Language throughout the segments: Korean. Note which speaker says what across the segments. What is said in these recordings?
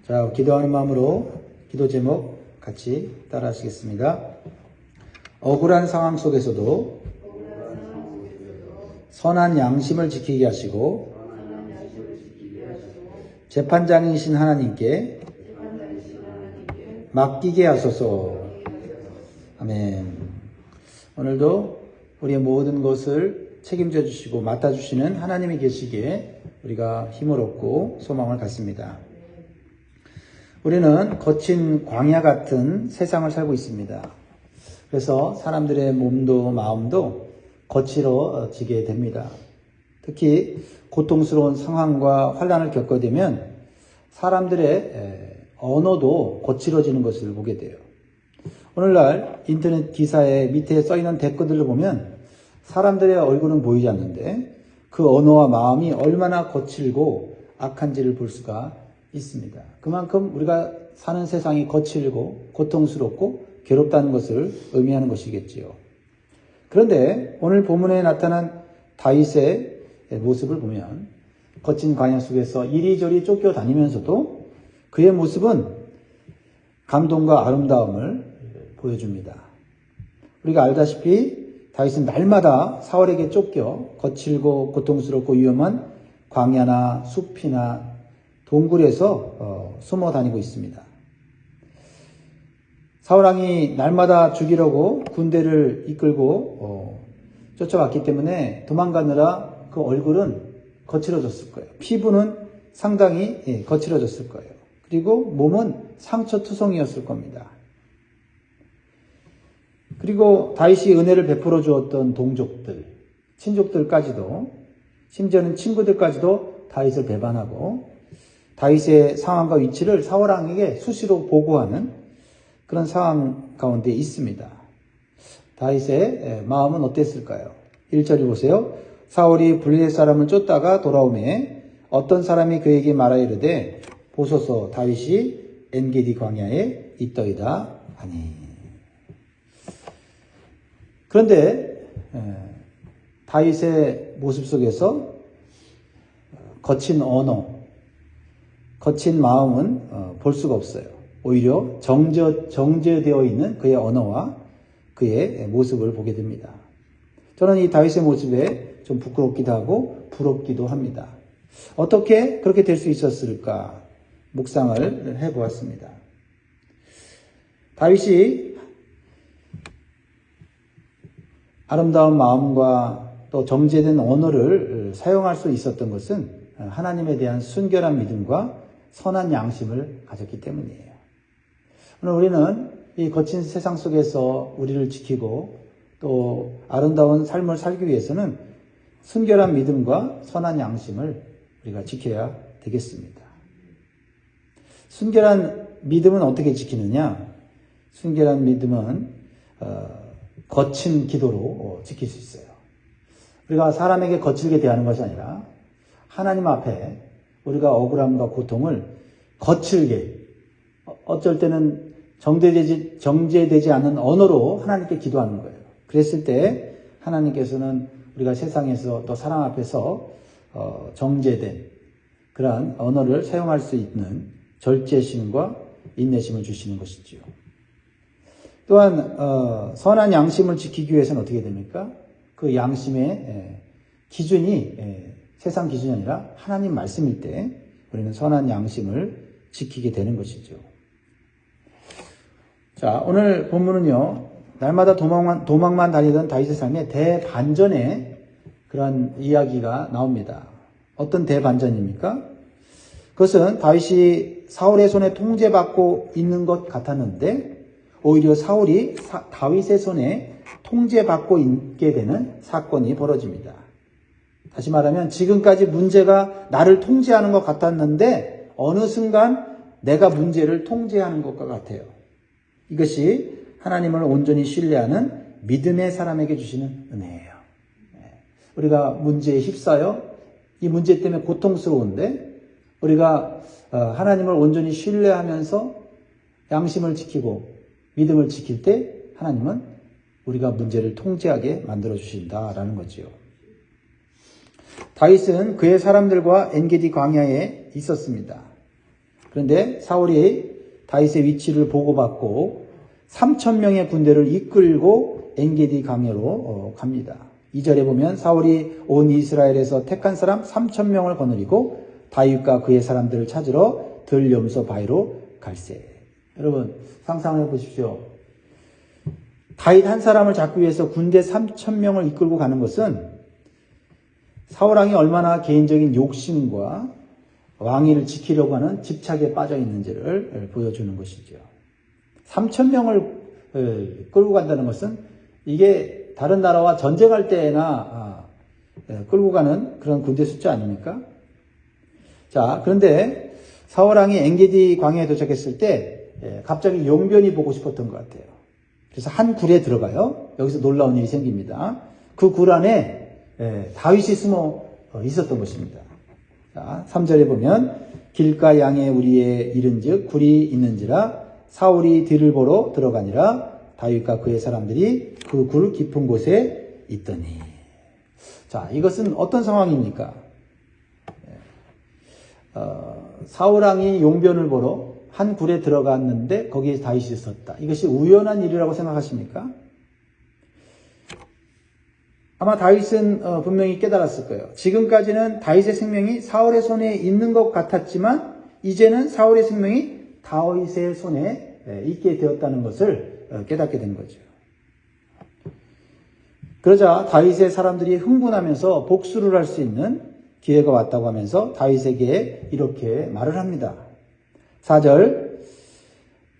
Speaker 1: 자, 기도하는 마음으로 기도 제목 같이 따라 하시겠습니다. 억울한 상황 속에서도 선한 양심을 지키게 하시고 재판장이신 하나님께 맡기게 하소서. 아멘. 오늘도 우리의 모든 것을 책임져 주시고 맡아 주시는 하나님이 계시기에 우리가 힘을 얻고 소망을 갖습니다. 우리는 거친 광야 같은 세상을 살고 있습니다. 그래서 사람들의 몸도 마음도 거칠어지게 됩니다. 특히 고통스러운 상황과 환난을 겪게 되면 사람들의 언어도 거칠어지는 것을 보게 돼요. 오늘날 인터넷 기사에 밑에 써있는 댓글들을 보면 사람들의 얼굴은 보이지 않는데 그 언어와 마음이 얼마나 거칠고 악한지를 볼 수가 있습니다. 그만큼 우리가 사는 세상이 거칠고 고통스럽고 괴롭다는 것을 의미하는 것이겠지요. 그런데 오늘 본문에 나타난 다윗의 모습을 보면 거친 광야 속에서 이리저리 쫓겨다니면서도 그의 모습은 감동과 아름다움을 보여줍니다. 우리가 알다시피 다윗은 날마다 사울에게 쫓겨 거칠고 고통스럽고 위험한 광야나 숲이나 동굴에서 숨어 다니고 있습니다. 사울왕이 날마다 죽이려고 군대를 이끌고 쫓아왔기 때문에 도망가느라 그 얼굴은 거칠어졌을 거예요. 피부는 상당히 거칠어졌을 거예요. 그리고 몸은 상처투성이었을 겁니다. 그리고 다윗이 은혜를 베풀어 주었던 동족들, 친족들까지도, 심지어는 친구들까지도 다윗을 배반하고 다윗의 상황과 위치를 사울왕에게 수시로 보고하는 그런 상황 가운데 있습니다. 다윗의 마음은 어땠을까요? 1절을 보세요. 사울이 블레셋 사람을 쫓다가 돌아오매 어떤 사람이 그에게 말하 이르되 보소서 다윗이 엔게디 광야에 있더이다 하니. 그런데 다윗의 모습 속에서 거친 언어, 거친 마음은 볼 수가 없어요. 오히려 정제되어 있는 그의 언어와 그의 모습을 보게 됩니다. 저는 이 다윗의 모습에 좀 부끄럽기도 하고 부럽기도 합니다. 어떻게 그렇게 될 수 있었을까 묵상을 해보았습니다. 다윗이 아름다운 마음과 또 정제된 언어를 사용할 수 있었던 것은 하나님에 대한 순결한 믿음과 선한 양심을 가졌기 때문이에요. 오늘 우리는 이 거친 세상 속에서 우리를 지키고 또 아름다운 삶을 살기 위해서는 순결한 믿음과 선한 양심을 우리가 지켜야 되겠습니다. 순결한 믿음은 어떻게 지키느냐? 순결한 믿음은 거친 기도로 지킬 수 있어요. 우리가 사람에게 거칠게 대하는 것이 아니라 하나님 앞에 우리가 억울함과 고통을 거칠게, 어쩔 때는 정제되지 않는 언어로 하나님께 기도하는 거예요. 그랬을 때 하나님께서는 우리가 세상에서 또 사람 앞에서 정제된 그러한 언어를 사용할 수 있는 절제심과 인내심을 주시는 것이지요. 또한 선한 양심을 지키기 위해서는 어떻게 됩니까? 그 양심의 기준이 세상 기준이 아니라 하나님 말씀일 때 우리는 선한 양심을 지키게 되는 것이죠. 자, 오늘 본문은요, 날마다 도망만 다니던 다윗의 삶의 대반전의 그런 이야기가 나옵니다. 어떤 대반전입니까? 그것은 다윗이 사울의 손에 통제받고 있는 것 같았는데 오히려 사울이 다윗의 손에 통제받고 있게 되는 사건이 벌어집니다. 다시 말하면 지금까지 문제가 나를 통제하는 것 같았는데 어느 순간 내가 문제를 통제하는 것과 같아요. 이것이 하나님을 온전히 신뢰하는 믿음의 사람에게 주시는 은혜예요. 우리가 문제에 휩싸여 이 문제 때문에 고통스러운데 우리가 하나님을 온전히 신뢰하면서 양심을 지키고 믿음을 지킬 때 하나님은 우리가 문제를 통제하게 만들어 주신다라는 거지요. 다윗은 그의 사람들과 엔게디 광야에 있었습니다. 그런데 사울이 다윗의 위치를 보고받고 3,000명의 군대를 이끌고 엔게디 강야로 갑니다. 2절에 보면 사울이 온 이스라엘에서 택한 사람 3,000명을 거느리고 다윗과 그의 사람들을 찾으러 들염소 바위로 갈세. 여러분 상상해 보십시오. 다윗 한 사람을 잡기 위해서 군대 3,000명을 이끌고 가는 것은 사울 왕이 얼마나 개인적인 욕심과 왕위를 지키려고 하는 집착에 빠져 있는지를 보여주는 것이죠. 3,000명을 끌고 간다는 것은 이게 다른 나라와 전쟁할 때나 끌고 가는 그런 군대 숫자 아닙니까? 자, 그런데 사울 왕이 엔게디 광야에 도착했을 때 갑자기 용변이 보고 싶었던 것 같아요. 그래서 한 굴에 들어가요. 여기서 놀라운 일이 생깁니다. 그 굴 안에 다윗이 숨어 있었던 것입니다. 자, 3절에 보면 길가 양의 우리에 이른즉 굴이 있는지라 사울이 뒤를 보러 들어가니라 다윗과 그의 사람들이 그 굴 깊은 곳에 있더니. 자, 이것은 어떤 상황입니까? 사울 왕이 용변을 보러 한 굴에 들어갔는데 거기에 다윗이 있었다. 이것이 우연한 일이라고 생각하십니까? 아마 다윗은 분명히 깨달았을 거예요. 지금까지는 다윗의 생명이 사울의 손에 있는 것 같았지만 이제는 사울의 생명이 다윗의 손에 있게 되었다는 것을 깨닫게 된 거죠. 그러자 다윗의 사람들이 흥분하면서 복수를 할 수 있는 기회가 왔다고 하면서 다윗에게 이렇게 말을 합니다. 4절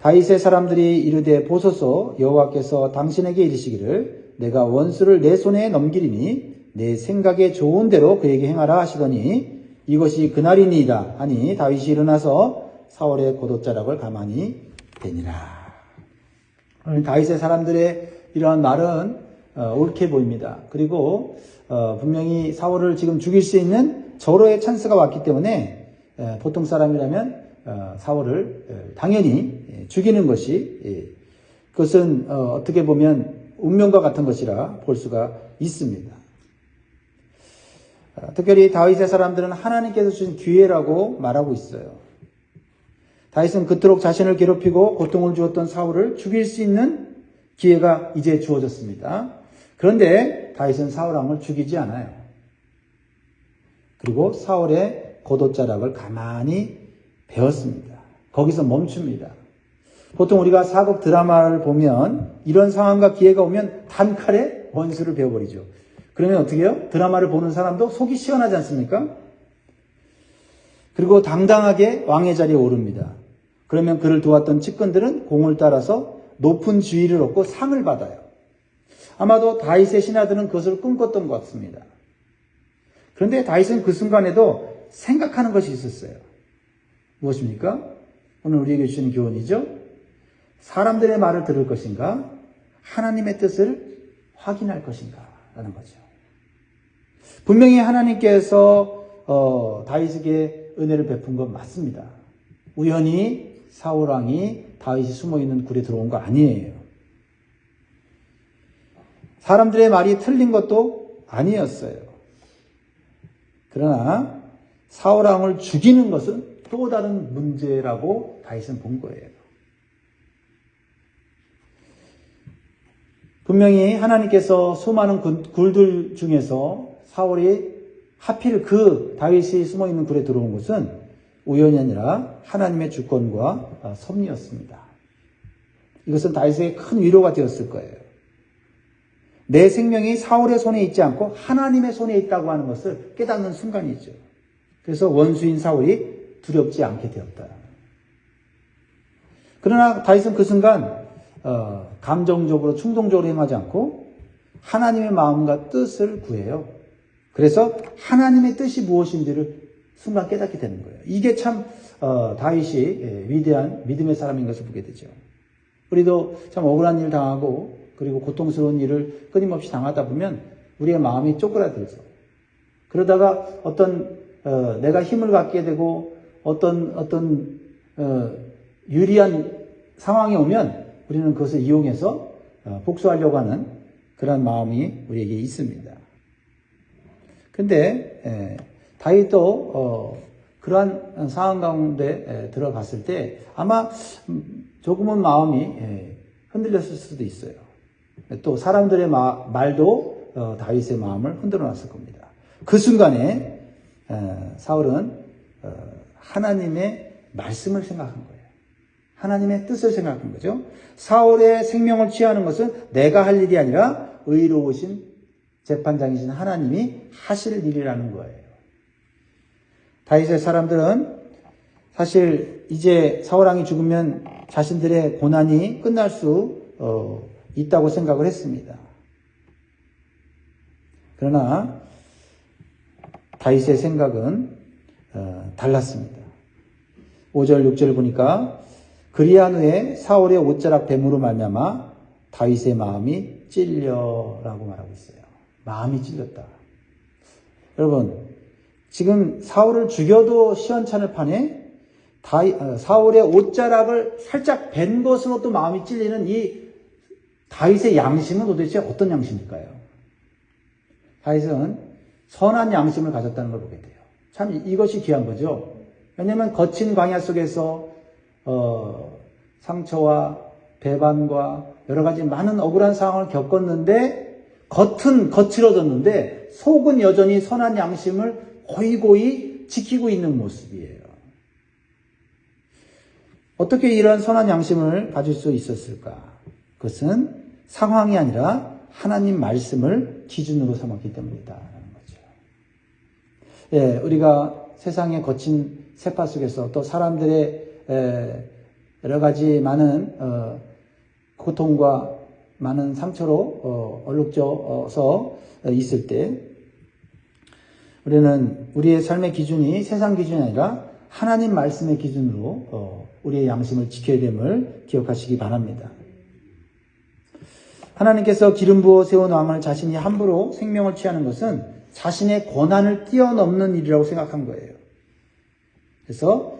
Speaker 1: 다윗의 사람들이 이르되 보소서 여호와께서 당신에게 이르시기를 내가 원수를 내 손에 넘기리니 내 생각에 좋은 대로 그에게 행하라 하시더니 이것이 그날이니이다 하니 다윗이 일어나서 사울의 고도자락을 가만히 대니라. 다윗의 사람들의 이러한 말은 옳게 보입니다. 그리고 분명히 사울을 지금 죽일 수 있는 절호의 찬스가 왔기 때문에 보통 사람이라면 사울을 당연히 죽이는 것이 그것은 어떻게 보면 운명과 같은 것이라 볼 수가 있습니다. 특별히 다윗의 사람들은 하나님께서 주신 기회라고 말하고 있어요. 다윗은 그토록 자신을 괴롭히고 고통을 주었던 사울을 죽일 수 있는 기회가 이제 주어졌습니다. 그런데 다윗은 사울 왕을 죽이지 않아요. 그리고 사울의 고도자락을 가만히 배웠습니다. 거기서 멈춥니다. 보통 우리가 사극 드라마를 보면 이런 상황과 기회가 오면 단칼에 원수를 배워버리죠. 그러면 어떻게 해요? 드라마를 보는 사람도 속이 시원하지 않습니까? 그리고 당당하게 왕의 자리에 오릅니다. 그러면 그를 도왔던 측근들은 공을 따라서 높은 지위를 얻고 상을 받아요. 아마도 다윗의 신하들은 그것을 꿈꿨던 것 같습니다. 그런데 다윗은 그 순간에도 생각하는 것이 있었어요. 무엇입니까? 오늘 우리에게 주시는 교훈이죠. 사람들의 말을 들을 것인가? 하나님의 뜻을 확인할 것인가? 라는 거죠. 분명히 하나님께서 다윗에게 은혜를 베푼 건 맞습니다. 우연히 사울 왕이 다윗이 숨어있는 굴에 들어온 거 아니에요. 사람들의 말이 틀린 것도 아니었어요. 그러나 사울 왕을 죽이는 것은 또 다른 문제라고 다윗은 본 거예요. 분명히 하나님께서 수많은 굴들 중에서 사울이 하필 그 다윗이 숨어있는 굴에 들어온 것은 우연이 아니라 하나님의 주권과 섭리였습니다. 이것은 다윗에게 큰 위로가 되었을 거예요. 내 생명이 사울의 손에 있지 않고 하나님의 손에 있다고 하는 것을 깨닫는 순간이죠. 그래서 원수인 사울이 두렵지 않게 되었다. 그러나 다윗은 그 순간 감정적으로 충동적으로 행하지 않고 하나님의 마음과 뜻을 구해요. 그래서 하나님의 뜻이 무엇인지를 순간 깨닫게 되는 거예요. 이게 참 다윗이 위대한 믿음의 사람인 것을 보게 되죠. 우리도 참 억울한 일 당하고 그리고 고통스러운 일을 끊임없이 당하다 보면 우리의 마음이 쪼그라들죠. 그러다가 어떤 내가 힘을 갖게 되고 어떤 유리한 상황이 오면 우리는 그것을 이용해서 복수하려고 하는 그런 마음이 우리에게 있습니다. 근데 다윗도 그러한 상황 가운데 들어갔을 때 아마 조금은 마음이 흔들렸을 수도 있어요. 또 사람들의 말도 다윗의 마음을 흔들어 놨을 겁니다. 그 순간에 사울은 하나님의 말씀을 생각한 거예요. 하나님의 뜻을 생각한 거죠. 사울의 생명을 취하는 것은 내가 할 일이 아니라 의로우신 재판장이신 하나님이 하실 일이라는 거예요. 다윗의 사람들은 사실 이제 사울왕이 죽으면 자신들의 고난이 끝날 수 있다고 생각을 했습니다. 그러나 다윗의 생각은 달랐습니다. 5절 6절 보니까 그리한 후에 사울의 옷자락 뱀으로 말미암아 다윗의 마음이 찔려라고 말하고 있어요. 마음이 찔렸다. 여러분, 지금 사울을 죽여도 시원찮을 판에 사울의 옷자락을 살짝 벤 것으로도 마음이 찔리는 이 다윗의 양심은 도대체 어떤 양심일까요? 다윗은 선한 양심을 가졌다는 걸 보게 돼요. 참 이것이 귀한 거죠. 왜냐하면 거친 광야 속에서 상처와 배반과 여러 가지 많은 억울한 상황을 겪었는데 겉은 거칠어졌는데 속은 여전히 선한 양심을 고이고이 지키고 있는 모습이에요. 어떻게 이런 선한 양심을 가질 수 있었을까? 그것은 상황이 아니라 하나님 말씀을 기준으로 삼았기 때문이다라는 거죠. 예, 우리가 세상의 거친 세파 속에서 또 사람들의 여러 가지 많은 고통과 많은 상처로 얼룩져서 있을 때 우리는 우리의 삶의 기준이 세상 기준이 아니라 하나님 말씀의 기준으로 우리의 양심을 지켜야 됨을 기억하시기 바랍니다. 하나님께서 기름 부어 세운 왕을 자신이 함부로 생명을 취하는 것은 자신의 권한을 뛰어넘는 일이라고 생각한 거예요. 그래서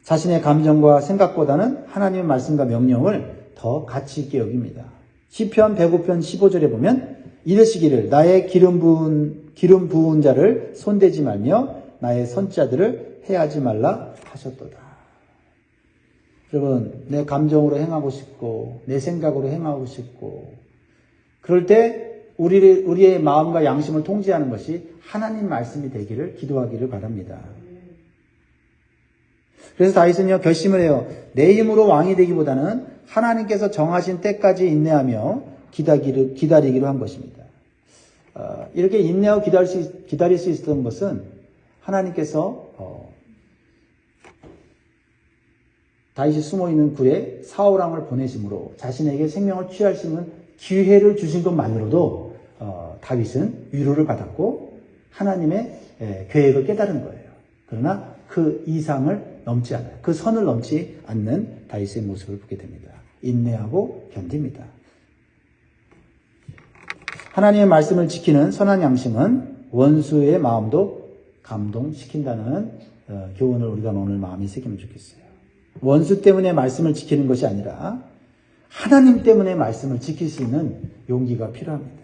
Speaker 1: 자신의 감정과 생각보다는 하나님의 말씀과 명령을 더 가치 있게 여깁니다. 시편 105편 15절에 보면 이르시기를 나의 기름 부은 자를 손대지 말며 나의 선자들을 해하지 말라 하셨도다. 여러분, 내 감정으로 행하고 싶고 내 생각으로 행하고 싶고 그럴 때 우리의 마음과 양심을 통제하는 것이 하나님 말씀이 되기를 기도하기를 바랍니다. 그래서 다윗은요 결심을 해요. 내 힘으로 왕이 되기보다는 하나님께서 정하신 때까지 인내하며 기다리기로 한 것입니다. 이렇게 인내하고 기다릴 수 있었던 것은 하나님께서 다윗이 숨어있는 굴에 사울왕을 보내심으로 자신에게 생명을 취할 수 있는 기회를 주신 것만으로도 다윗은 위로를 받았고 하나님의 계획을 깨달은 거예요. 그러나 그 이상을 넘지 않아요. 그 선을 넘지 않는 다윗의 모습을 보게 됩니다. 인내하고 견딥니다. 하나님의 말씀을 지키는 선한 양심은 원수의 마음도 감동시킨다는 교훈을 우리가 오늘 마음에 새기면 좋겠어요. 원수 때문에 말씀을 지키는 것이 아니라 하나님 때문에 말씀을 지킬 수 있는 용기가 필요합니다.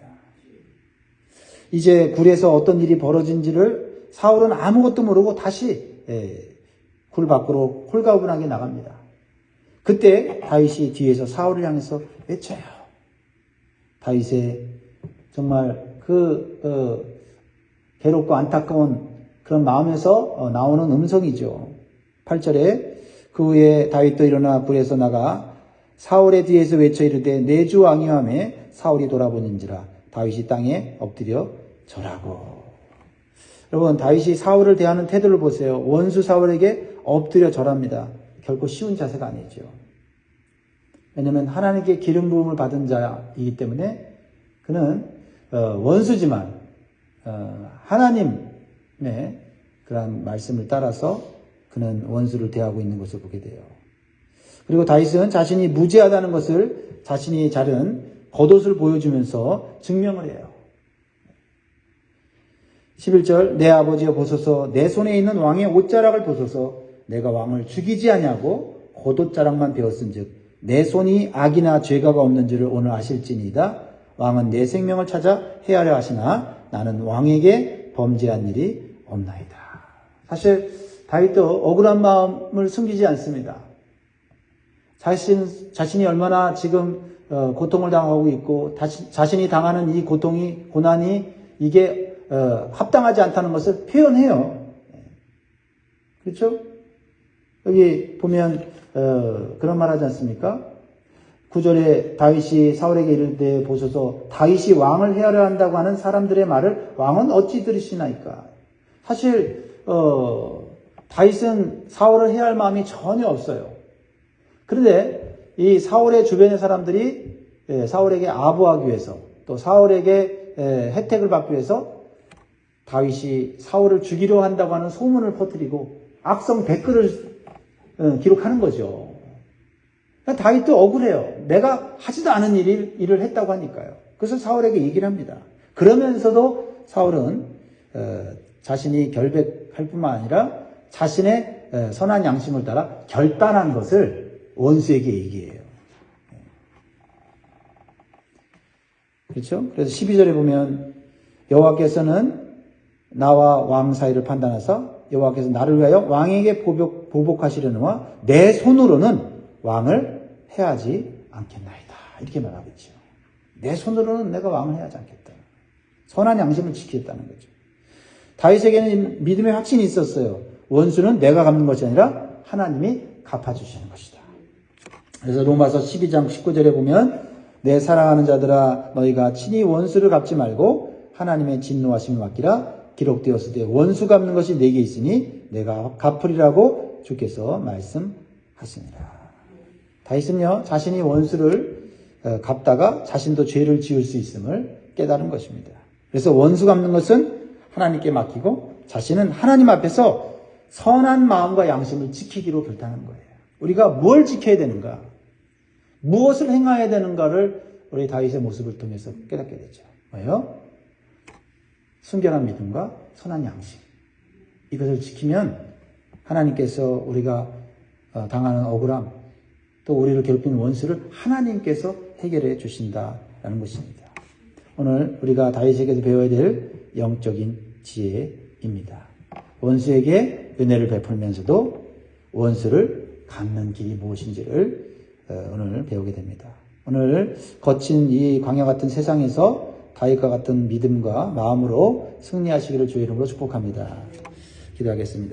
Speaker 1: 이제 굴에서 어떤 일이 벌어진지를 사울은 아무것도 모르고 다시 굴 밖으로 홀가분하게 나갑니다. 그때 다윗이 뒤에서 사울을 향해서 외쳐요. 다윗의 정말 괴롭고 안타까운 그런 마음에서 나오는 음성이죠. 8절에 그 후에 다윗도 일어나 굴에서 나가 사울의 뒤에서 외쳐 이르되 내 주 왕이함에 사울이 돌아보는지라 다윗이 땅에 엎드려 절하고. 여러분, 다윗이 사울을 대하는 태도를 보세요. 원수 사울에게 엎드려 절합니다. 결코 쉬운 자세가 아니죠. 왜냐하면 하나님께 기름 부음을 받은 자이기 때문에 그는 원수지만 하나님의 그런 말씀을 따라서 그는 원수를 대하고 있는 것을 보게 돼요. 그리고 다윗은 자신이 무죄하다는 것을 자신이 자른 겉옷을 보여주면서 증명을 해요. 11절 내 아버지여 보소서 내 손에 있는 왕의 옷자락을 보소서 내가 왕을 죽이지 아니하고 겉옷자락만 베었은즉 내 손이 악이나 죄가가 없는 줄을 오늘 아실지니이다. 왕은 내 생명을 찾아 해하려 하시나 나는 왕에게 범죄한 일이 없나이다. 사실 다윗도 억울한 마음을 숨기지 않습니다. 자신이 얼마나 지금 고통을 당하고 있고 자신이 당하는 이 고통이 고난이 이게 합당하지 않다는 것을 표현해요. 그렇죠? 여기 보면 그런 말 하지 않습니까? 9절에 다윗이 사울에게 이를 때 보소서 다윗이 왕을 해하려 한다고 하는 사람들의 말을 왕은 어찌 들으시나이까? 사실 다윗은 사울을 해할 마음이 전혀 없어요. 그런데 이 사울의 주변의 사람들이 사울에게 아부하기 위해서 또 사울에게 혜택을 받기 위해서 다윗이 사울을 죽이려 한다고 하는 소문을 퍼뜨리고 악성 댓글을 기록하는 거죠. 다윗도 억울해요. 내가 하지도 않은 일을 했다고 하니까요. 그래서 사울에게 얘기를 합니다. 그러면서도 사울은 자신이 결백할 뿐만 아니라 자신의 선한 양심을 따라 결단한 것을 원수에게 얘기해요. 그렇죠? 그래서 12절에 보면 여호와께서는 나와 왕 사이를 판단하사 여호와께서 나를 위하여 왕에게 보복하시려니와 내 손으로는 왕을 해하지 않겠나이다. 이렇게 말하고 있죠. 내 손으로는 내가 왕을 해하지 않겠다. 선한 양심을 지키겠다는 거죠. 다윗에게는 믿음의 확신이 있었어요. 원수는 내가 갚는 것이 아니라 하나님이 갚아주시는 것이다. 그래서 로마서 12장 19절에 보면 내 사랑하는 자들아 너희가 친히 원수를 갚지 말고 하나님의 진노하심을 맡기라. 기록되었으되 원수 갚는 것이 내게 있으니 내가 갚으리라고 주께서 말씀하시니라. 다윗은요 자신이 원수를 갚다가 자신도 죄를 지을 수 있음을 깨달은 것입니다. 그래서 원수 갚는 것은 하나님께 맡기고 자신은 하나님 앞에서 선한 마음과 양심을 지키기로 결단한 거예요. 우리가 뭘 지켜야 되는가? 무엇을 행해야 되는가를 우리 다윗의 모습을 통해서 깨닫게 되죠. 뭐예요? 순결한 믿음과 선한 양심. 이것을 지키면 하나님께서 우리가 당하는 억울함, 또 우리를 괴롭히는 원수를 하나님께서 해결해 주신다라는 것입니다. 오늘 우리가 다윗에게서 배워야 될 영적인 지혜입니다. 원수에게 은혜를 베풀면서도 원수를 갚는 길이 무엇인지를 오늘 배우게 됩니다. 오늘 거친 이 광야 같은 세상에서 다윗과 같은 믿음과 마음으로 승리하시기를 주의 이름으로 축복합니다. 기도하겠습니다.